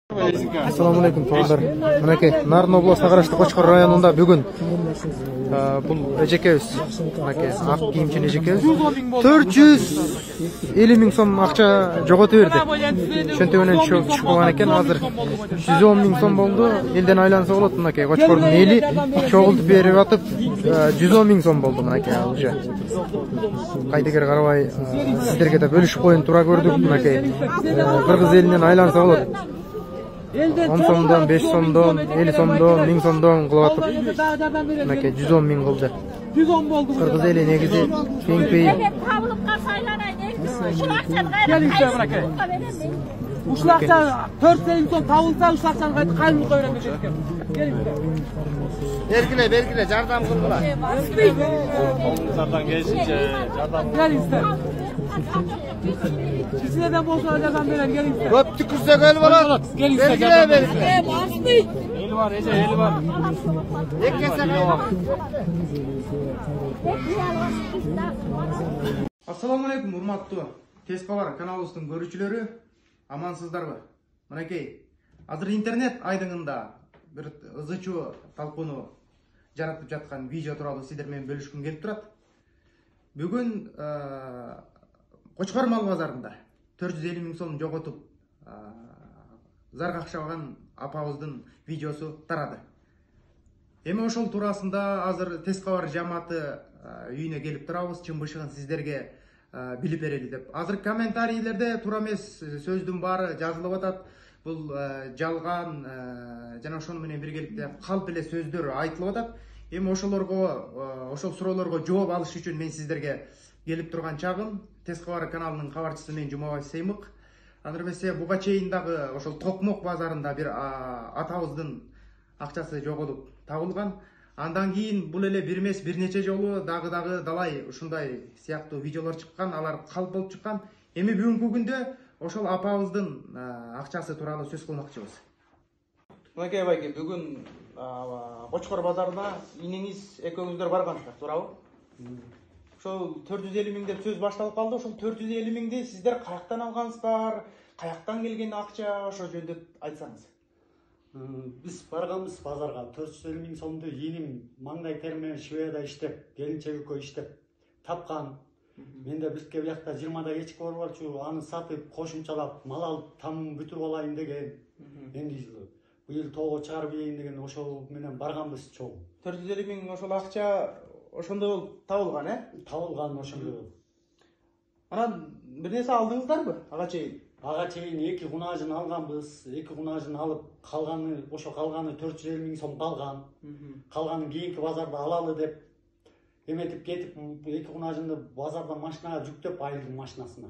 Assalamu alaikum to'g'rilar. Manaki Nарын областына қарашты Қошқар районында бүгін бұл эжекебиз, манaki ак кийимчи эжекебиз 450 миң сом акча жоготуп берди. Ошентип менен түшүп калган экен. Азыр 110 миң сом болду. Элден айланса болот. Манaki Қошқордун эли чогултуп берип атып 110 миң сом болду. Манaki уже кайдыгер карабай сиздерге да бөлүшүп коюн туура көрдүк. Манaki кыргыз элинен айланса болот. 10 сомдон, 5 сомдон, 50 сомдон, 1000 сомдон кылып атып, мынакей 110 миң кылды. 110 болду. Кыргыз эли негизи кең пейил. Ушул акча 400 сом табылса, ушул акчаны кайта кайрылыкка берем экен. Белгиле, жардам кылгыла. Колуңуздардан келишинче жардам бериңиздер. Sizlerden bolsa ödeden veren gelin. Köp tükürse gel bana. Belgile. Eli var, eli var. Assalamu alaikum, урматтуу Тез кабар каналыбыздын көрүүчүлөрү. Амансыздарбы? Мынакей, азыр интернет айдыңында бир ызычуу талкууну жаратып жаткан видео тууралуу сиздер менен бөлүшкүм келип турат. Бүгүн Қошқар мал базарында 450 миң сом жоготуп зар какшаган апабыздын видеосу тарады. Эми ошол туурасында азыр Тез кабар жамааты үйүнө келип турабыз, чын бышыгын сиздерге билип берели деп. Азыр комментарийлерде туура эмес сөздүн баары жазылып атат. Бул жалган жана ошону менен биргеликте калп эле сөздөр айтылып атат. Эми ошол суроолорго жооп алыш үчүн мен сиздерге келип турган чагым Тез кабар каналынын кабарчысы мен Жумабай Сеймык. Аны эмесе буга чейин дагы ошол Токмок базарында бир атабыздын акчасы жоголуп табылган. Андан кийин бул эле бир эмес бир нече жолу дагы далай ушундай сыяктуу видеолор чыккан, алар калп болуп чыккан. Эми бүгүнкү күндө ошол апабыздын акчасы тууралуу сөз кылмакчыбыз. Мынакей байке, бүгүн Қошқар базарына инеңиз экөөңүздөр баргансыздар, туурабы? Ошол 450 миң деп сөз башталып калды. Ошол 450 миңди сиздер каяктан алгансыздар? Каяктан келген акча, ошо жөнүндө айтсаңыз. Биз барганбыз базарга 450 миң сомду ийиним маңдай тер менен Шведияда иштеп, келинчек иштеп тапкан. Менде бизге биякта 20да ечки бар болчу, аны сатып, кошумчалап, мал алып, тамым бүтүрүп алайын деген. Энди быйыл тоого чыгарып ийин деген ошол менен барганбыз чоң. 450 миң ошол акча ошондо табылган, Табылган ошондо. Анан бир нерсе алдыңыздарбы ага чейин? Ага чейин 2 кунажын алганбыз. 2 кунажын алып, калганы 450 миң сом калган. Калганын кийинки базарда алалы деп эметип кетип 2 кунажынды базарда машинага жүктөп айылдын машинасына.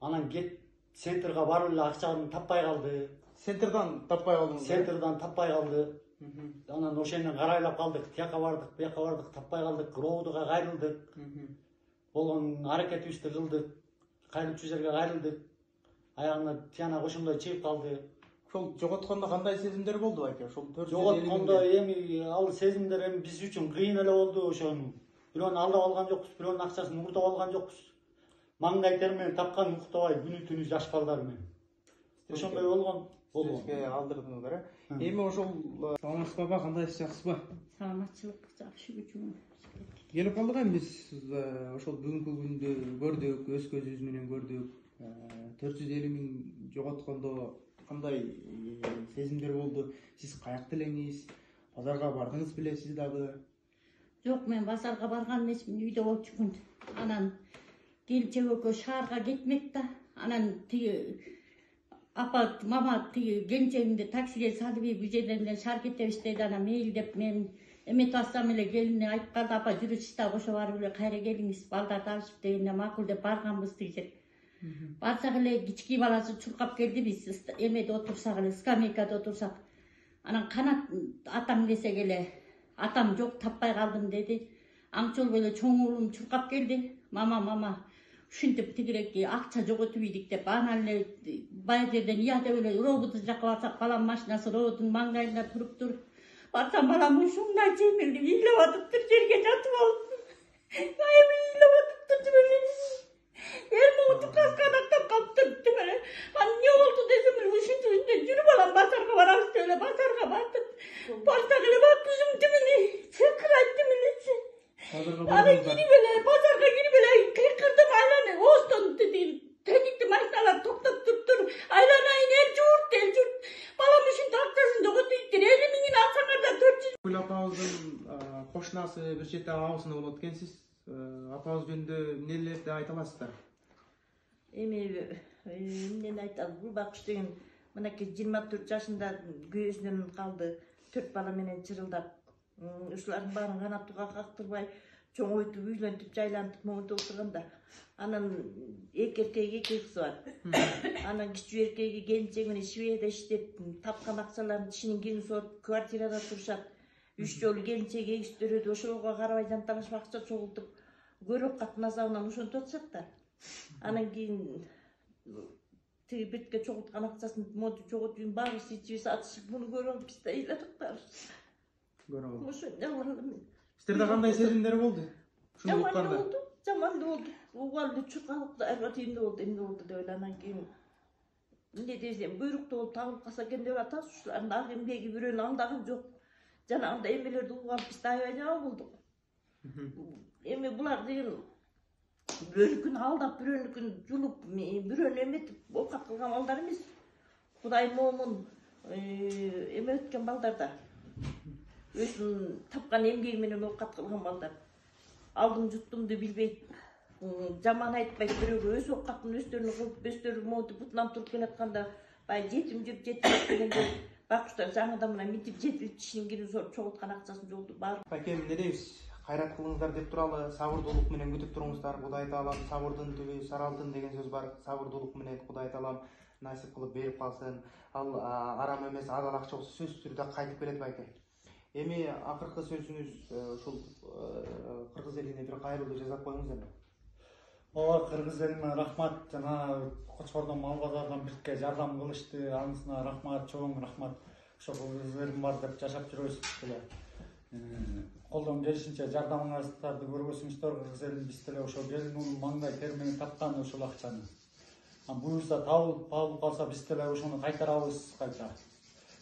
Анан кет центрга барып эле акчаны таппай калды. Центрдан таппай калдыңыз? Центрдан таппай калды. Анан ошондон карайлап калдык, тияка бардык, буяка бардык, таппай калдык, роодуга кайрылдык. Болгон аракетибизди кылдык, кайрылчу жерге кайрылдык. Аягына тияна ошондой чыгып калды. Ошол жоготкондо кандай сезимдер болду байке? Ошол 450 жоготкондо эми ал сезимдер эми биз үчүн кыйын эле болду. Ошону бирөөнү алдап алган жокпуз, бирөөнүн акчасын уурдап алган жокпуз. Маңдай тер менен тапкан уктабай күнү түнү жаш балдар менен. Ошондой болгон. Сизге алдырдыңыздар, Эми ошол саламатсыз баба, кандайсыз, жакшысызбы? Саламатчылык, жакшы күчүм. Келип калдык эми биз ошол бүгүнкү күндү көрдүк, өз көзүбүз менен көрдүк. 450 миң жоготкондо кандай сезимдер болду? Сиз каякта элеңиз? Базарга бардыңыз беле сиз дагы? Жок, мен базарга барган эмесмин, үйдө болуп жүргүн. Анан келинчек экөө шаарга кетмек да. Анан тиги апа, мама тиги келинчегимди таксиге салып бул жерден шаар кетебиз деди. Анан мейли деп мен эметип алсам эле келине айтып калды, апа жүрүшүз да ошо барып эле кайра келиңиз, балдарды алышып дегенде макул деп барганбыз тиги жер. Барсак эле кички баласы чуркап келди, биз эмеде отурсак эле, скамейкада отурсак. Анан канат атам десек эле, атам жок, таппай калдым деди. Аңчол эле чоң уулум чуркап келди. Мама, ушинтип тигирекки акча жоготуп ийдик деп, анан эле бай жерден ия деп эле роботу жакка барсак, балам машинасы роботун маңдайында туруптур. Барсам балам ушундай жемилди, ыйлап атыптыр, жерге жатып алып. Эми ыйлап атыптыр жебеле. Эрмоңду касканактап калыптыр жебеле. Анан не болду десем, ушинтип жүрүп алам, Başta gele bak kızım dimini. Çıkır attı milleti. Азыркы Ana болгонуңуздар giri bele, pazarga giri bele, kırkırdım aylanı, oston dedi. Tenikti makinalar toktap tuttur. Aylanayın el curt, el curt. Balam üçün taktasında götürdür. 50 mingin alsanlar da 400. Гүл апабыздын кошунасы бир четте абысыны болот экенсиз. Апабыз жөнүндө эмнелерди айта аласыздар? Emniyet aytalım. Bu bakış deyin. Mınaki 24 yaşında göğüsünün kaldı. 4 bala menen çırıldap. Uşuların barın kanattığa kaktırбай, çoğun oytup üylentip jaylantıp moğunta oturganda. Anan ek erkeği kekisi var. Anan küçük erkeği gelince mene Şiveya'da işlep tapkan aksaların dişinin gelin soğup kvartirada turşat. 3 jolu gelince ekistörödü. Oşoğuğa karabay tanışmakça çoğultup. Görüp katın azabından uşuntu otsatlar. Anan keyin bitke çoğultkan aksaсын modu çoğultuyun bağır siçivisi atışıp bunu görüp biz de eyledik. Көрө алам. Ошо жаман. Сиздерде кандай сезимдер болду? Ушуну Жаман укканда. болду. Жаман болду. Угалды чуркалыкты арбатыйында болду, эмне болду деп ойланан кийин. Эмне десем, буйрукту болуп тагылып калса экен деп атабыз. Ушулардын ак эмгеги бирөөнү аңдаган жок. Жанагындай эмелерди угап биз да аябай жаман болдук. Эми булар деген бирөөнүкүн алдап, бирөөнүкүн жулуп, бирөөнү эметип оокат кылган балдар эмес. Кудай момун эме өткөн балдарда. Өзүн тапкан эмгеги менен оокат кылган балдар. Алдым жуттумду билбейт, жаман айтпайт, бирөөгө өз оокатын өздөрүнү кылып, өздөрү моунтип бутунан туруп келатканда, баягы жетим жеп жетилет дегенде бакуштар жаңыдан мына мынтип жетилип тишинин кирин соруп чогулткан акчасын жолду баары. Акем эмне дейбиз? Кайрат кылыңыздар деп туралы, сабырдуулук менен күтүп туруңуздар. Кудай таалам сабырдын түбү саралтын деген сөз бар. Сабырдуулук менен Кудай таалам насип кылып берип калсын. Ал арам эмес, адал акча болсо сөзсүз түрдө кайтып келет байке. Эми акыркы сөзүңүз ушул кыргыз элине бир кайрылуу жасап коюңуз эми. Ооба, кыргыз элине рахмат. Жана Кочкордон мал базардан бирке жардам кылышты. Анысына рахмат, чоң рахмат. Ошо кыргыз элим бар деп жашап жүрөбүз деле. Колдон келишинче жардамыңыздарды көргөзүңүздөр. Кыргыз элин биз деле ошо келинүүнүн маңдай термени тапкан ошол акчаны. Буюрса табылып калса биз деле ошону кайтарабыз кайта.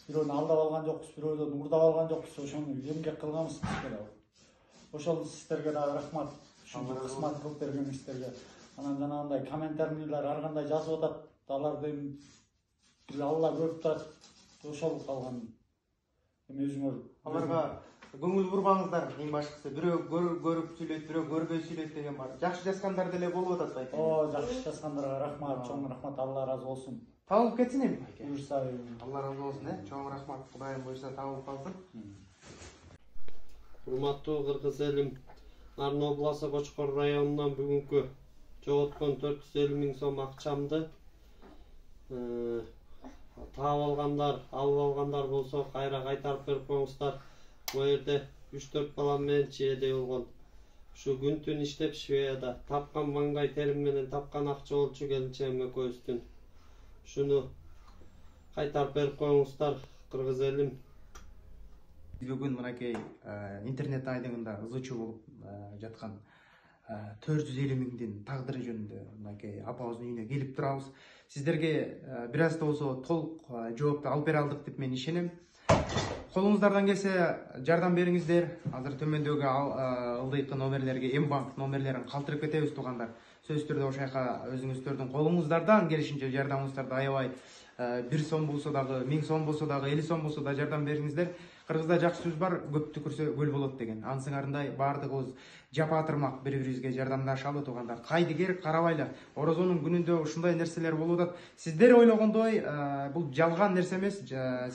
Бирөөнү алдап алган жокпуз, бирөөдөн урдап алган жокпуз, ошону эмгек кылганбыз биз деле. Ошол сиздерге да рахмат. Ушундай кызмат кылып бергениңиздерге. Анан жанагындай комментарийлер ар кандай жазып атат. Аларды Алла көрүп турат. Ошол калган эми өзүңөр Аларга көңүл бурбаңыздар, эң башкысы. Бирөө көрүп сүйлөйт, бирөө көрбөй сүйлөйт деген бар. Жакшы жазгандар деле болуп атат байке. жакшы жазгандарга рахмат, чоң рахмат, Алла разы болсун. Табылып кетсин эми. Буюрса, Алла разы болсун, чоң рахмат. Кудайым буйрса табылып калсын. Урматтуу кыргыз элим, Нарын обласы Кочкор районунан бүгүнкү жоготкон 450 миң сом акчамды таап алгандар, алып алгандар болсо кайра кайтарып берип коюңуздар. Бул жерде 3-4 балам менен чээде болгон. Ушу күн түн иштеп Швеяда тапкан маңдай терим менен тапкан акча болчу келинчегим экөөбүздүн. Ушуну кайтарып берип коюңуздар, кыргыз элим. Бүгүн мынакей интернет айдыңында ызычуу болуп жаткан 450 миңдин тагдыры жөнүндө мынакей апабыздын үйүнө келип турабыз. Сиздерге бир аз да болсо толук жооп алып бере алдык деп мен ишенем. Колуңуздардан келсе жардам бериңиздер. Азыр төмөндөгү ылдыйкы номерлерге Мбанк номерлерин калтырып кетебиз туугандар. Сөзсүз түрдө ошол жака өзүңүздөрдүн колуңуздардан келишинче жардамыңыздарды аябай 1 сом болсо дагы, 1000 сом болсо дагы, 50 сом болсо да жардам бериңиздер. Кыргызда жакшы сөз бар, көп түкүрсө көл болот деген. Ансыңарындай баардыгыбыз жапа-тырмак бири-бирибизге жардамдашалы туугандар. Кайдыгер карабайлы. Орозонун күнүндө ушундай нерселер болуп атат. Сиздер ойлогондой бул жалган нерсе эмес,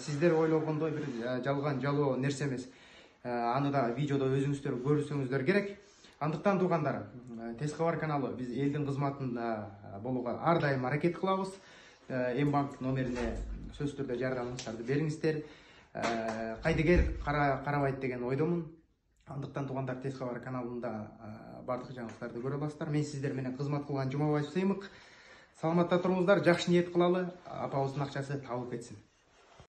сиздер ойлогондой бир жалган жалоо нерсе эмес. Аны да видеодо өзүңүздөр көрсөңүздөр керек. Андыктан туугандар, Тез кабар каналы биз элдин кызматында болууга ар дайым аракет кылабыз. Мбанк номерине сөзсүз түрдө жардамыңыздарды бериңиздер. Кайдыгер карабайт деген ойдомун. Андыктан туугандар, Тез кабар каналында бардык жаңылыктарды көрө аласыздар. Мен сиздер менен кызмат кылган Жумабаев Сыймык. Саламатта туруңуздар, жакшы ниет кылалы, апабыздын акчасы табылып кетсин.